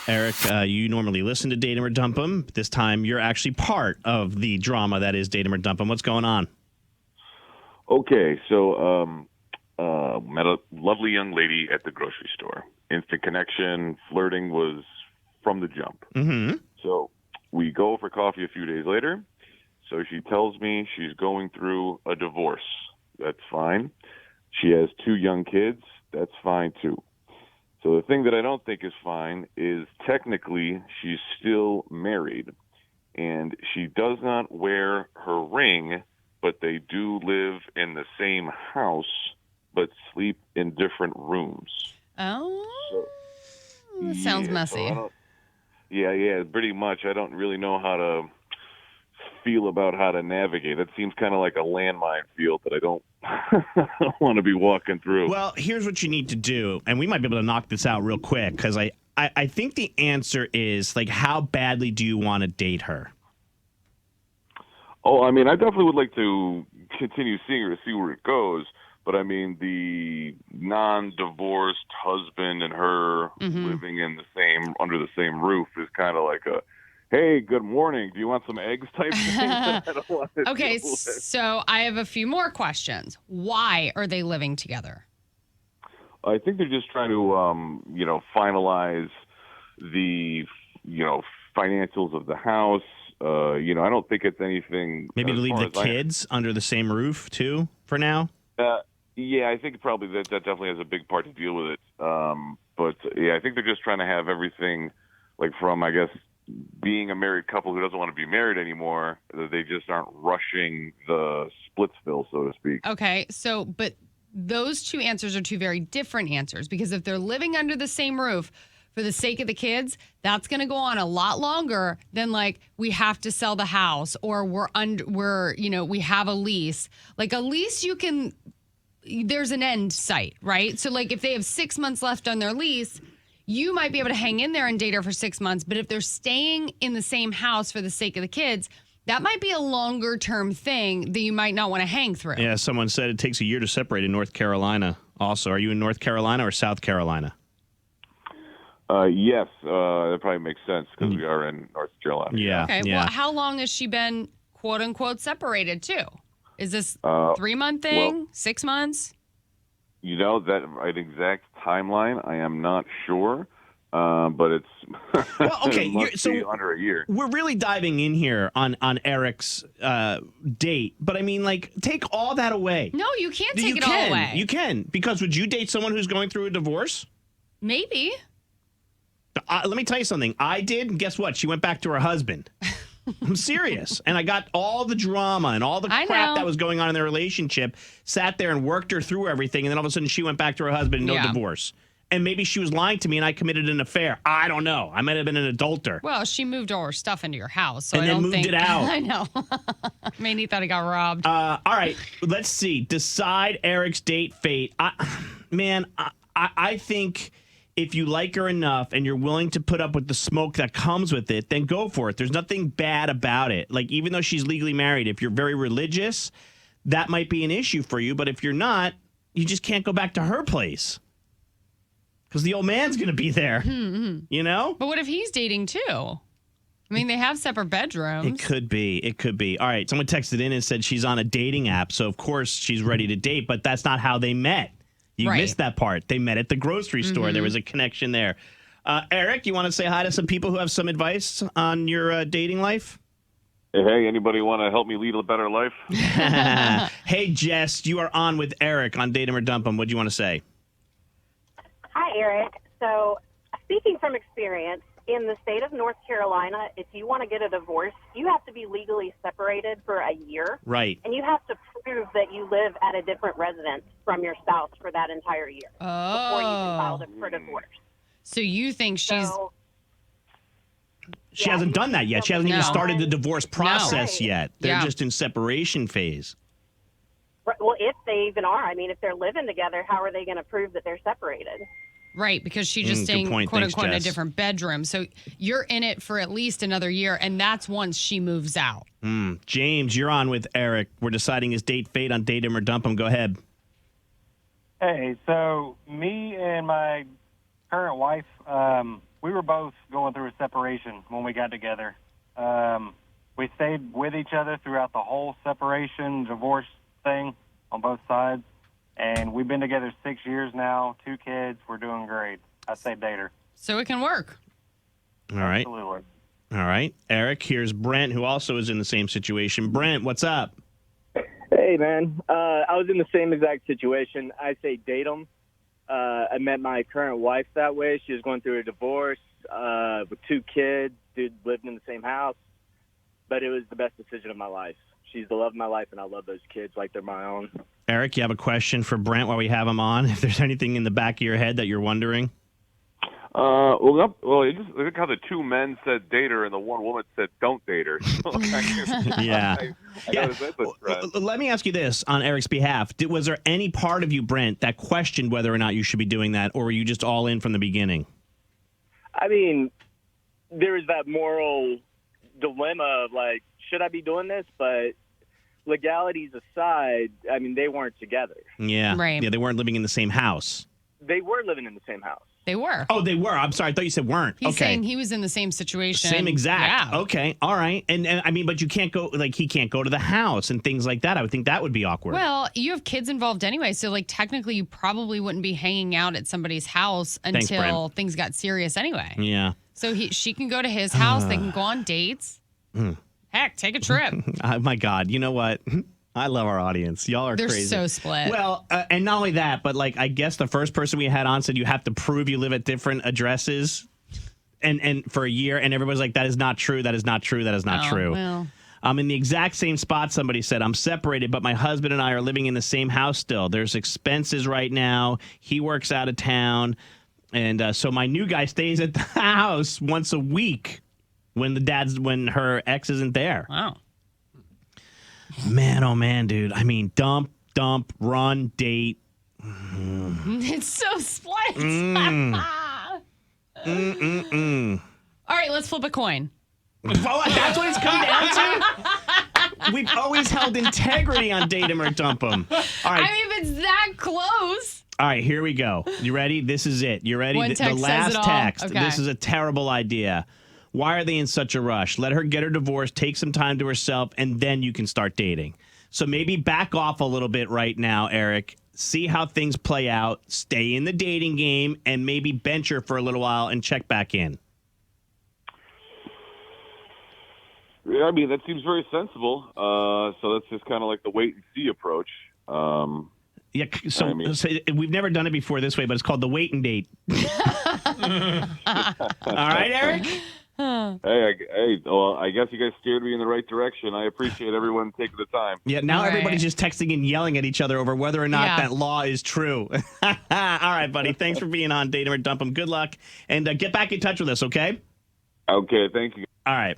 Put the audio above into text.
Eric, you normally listen to Date 'Em or Dump 'Em. This time, you're actually part of the drama that is Date 'Em or Dump 'Em. What's going on? Okay, so met a lovely young lady at the grocery store. Instant connection, flirting was from the jump. Mm-hmm. So we go for coffee a few days later. So she tells me she's going through a divorce. That's fine. She has 2 young kids. That's fine, too. So the thing that I don't think is fine is technically she's still married. And she does not wear her ring, but they do live in the same house, but sleep in different rooms. Oh, that sounds messy. So yeah, pretty much. I don't really know how to feel about how to navigate. It seems kind of like a landmine field that I don't want to be walking through. Well, here's what you need to do, and we might be able to knock this out real quick, because I think the answer is, like, how badly do you want to date her? Oh, I mean, I definitely would like to continue seeing her to see where it goes. But I mean, the non-divorced husband and her living in under the same roof is kind of like a, hey, good morning. Do you want some eggs type thing? I don't want to Okay, deal with. so I have a few more questions. Why are they living together? I think they're just trying to, finalize the, financials of the house. I don't think it's anything. Maybe to as leave far the as kids under the same roof, too, for now? Yeah, I think probably that definitely has a big part to deal with it. But yeah, I think they're just trying to have everything, like from, I guess, being a married couple who doesn't want to be married anymore. They just aren't rushing the splitsville, so to speak. Okay, so, but those 2 answers are 2 very different answers, because if they're living under the same roof for the sake of the kids, that's going to go on a lot longer than, like, we have to sell the house, or we have a lease. Like a lease, there's an end site, right? So, like, if they have 6 months left on their lease, you might be able to hang in there and date her for 6 months. But if they're staying in the same house for the sake of the kids, that might be a longer term thing that you might not want to hang through. Yeah, someone said it takes a year to separate in North Carolina. Also, are you in North Carolina or South Carolina? Yes, that probably makes sense because we are in North Carolina. Yeah. Okay, yeah. well, how long has she been, quote unquote, separated too? Is this 3-month thing? well, 6 months? That an exact timeline, I am not sure. But it's Well, okay, it must be under a year. We're really diving in here on Eric's date, but I mean, like, take all that away. No, you can't take it all away. You can, because would you date someone who's going through a divorce? Maybe. Let me tell you something. I did, and guess what? She went back to her husband. I'm serious. And I got all the drama and all the crap that was going on in their relationship, sat there and worked her through everything, and then all of a sudden she went back to her husband, no divorce. And maybe she was lying to me and I committed an affair. I don't know. I might have been an adulterer. Well, she moved all her stuff into your house. So and I then don't moved think, it out. I know. Maney thought he got robbed. All right. Let's see. Decide Eric's date fate. I think if you like her enough and you're willing to put up with the smoke that comes with it, then go for it. There's nothing bad about it. Like, even though she's legally married, if you're very religious, that might be an issue for you. But if you're not, you just can't go back to her place. Because the old man's going to be there, you know? But what if he's dating too? I mean, they have separate bedrooms. It could be. It could be. All right. Someone texted in and said she's on a dating app. So, of course, she's ready to date. But that's not how they met. You missed that part. They met at the grocery store. There was a connection there. Eric, you want to say hi to some people who have some advice on your dating life? Hey, anybody want to help me lead a better life? Hey, Jess, you are on with Eric on Date 'Em or Dump 'Em. What do you want to say? Hi, Eric. So, speaking from experience, in the state of North Carolina, if you want to get a divorce, you have to be legally separated for a year. Right. And you have to prove that you live at a different residence from your spouse for that entire year before you can file for divorce. So you think she's... She hasn't done that yet. She hasn't even started the divorce process yet. They're just in separation phase. Well, if they even are. I mean, if they're living together, how are they going to prove that they're separated? Right, because she's just staying, quote unquote, in a different bedroom. So you're in it for at least another year, and that's once she moves out. James, you're on with Eric. We're deciding his date fate on Date 'Em or Dump 'Em. Go ahead. Hey, so me and my current wife, we were both going through a separation when we got together. We stayed with each other throughout the whole separation, divorce thing on both sides. And we've been together 6 years now, 2 kids. We're doing great. I say date her. So it can work. All right. Absolutely. All right. Eric, here's Brent, who also is in the same situation. Brent, what's up? Hey, man. I was in the same exact situation. I say date them. I met my current wife that way. She was going through a divorce with 2 kids. Dude lived in the same house. But it was the best decision of my life. She's the love of my life, and I love those kids like they're my own. Eric, you have a question for Brent while we have him on? If there's anything in the back of your head that you're wondering? Well, you just look how the 2 men said date her and the 1 woman said don't date her. Yeah. I noticed that's a trend. Let me ask you this on Eric's behalf. Was there any part of you, Brent, that questioned whether or not you should be doing that, or were you just all in from the beginning? I mean, there is that moral dilemma of, like, should I be doing this? But legalities aside, I mean, they weren't together. Yeah. Right. Yeah, they weren't living in the same house. They were living in the same house. They were. Oh, they were. I'm sorry. I thought you said weren't. He's okay. saying he was in the same situation. Same exact. Yeah. Okay. All right. And I mean, but you can't go, like, he can't go to the house and things like that. I would think that would be awkward. Well, you have kids involved anyway, so like technically you probably wouldn't be hanging out at somebody's house Thanks, until Brent. things got serious anyway. Yeah. So she can go to his house, they can go on dates. Heck, take a trip. My God. You know what? I love our audience. Y'all are They're crazy. so split. Well, and not only that, but like I guess the first person we had on said you have to prove you live at different addresses, and for a year, and everybody's like, that is not true. That is not true. That is not Oh, true. well. I'm in the exact same spot. Somebody said I'm separated, but my husband and I are living in the same house still. There's expenses right now. He works out of town, and so my new guy stays at the house once a week when her ex isn't there. Wow. Man, oh man, dude. I mean, dump, run, date. It's so split. All right, let's flip a coin. Oh, that's what it's come down to? We've always held integrity on date him or dump him. All right. I mean, if it's that close. All right, here we go. You ready? This is it. You ready? One The text says last it all. text. Okay. This is a terrible idea. Why are they in such a rush? Let her get her divorce, take some time to herself, and then you can start dating. So maybe back off a little bit right now, Eric. See how things play out. Stay in the dating game and maybe bench her for a little while and check back in. Yeah, I mean, that seems very sensible. So that's just kind of like the wait and see approach. Yeah, so, I mean- so we've never done it before this way, but it's called the wait and date. All right, Eric? Well, I guess you guys steered me in the right direction. I appreciate everyone taking the time. Yeah, now All right. everybody's just texting and yelling at each other over whether or not Yeah. that law is true. All right, buddy. Thanks for being on Date 'Em or Dump 'Em. Good luck. And get back in touch with us, okay? Okay, thank you. All right.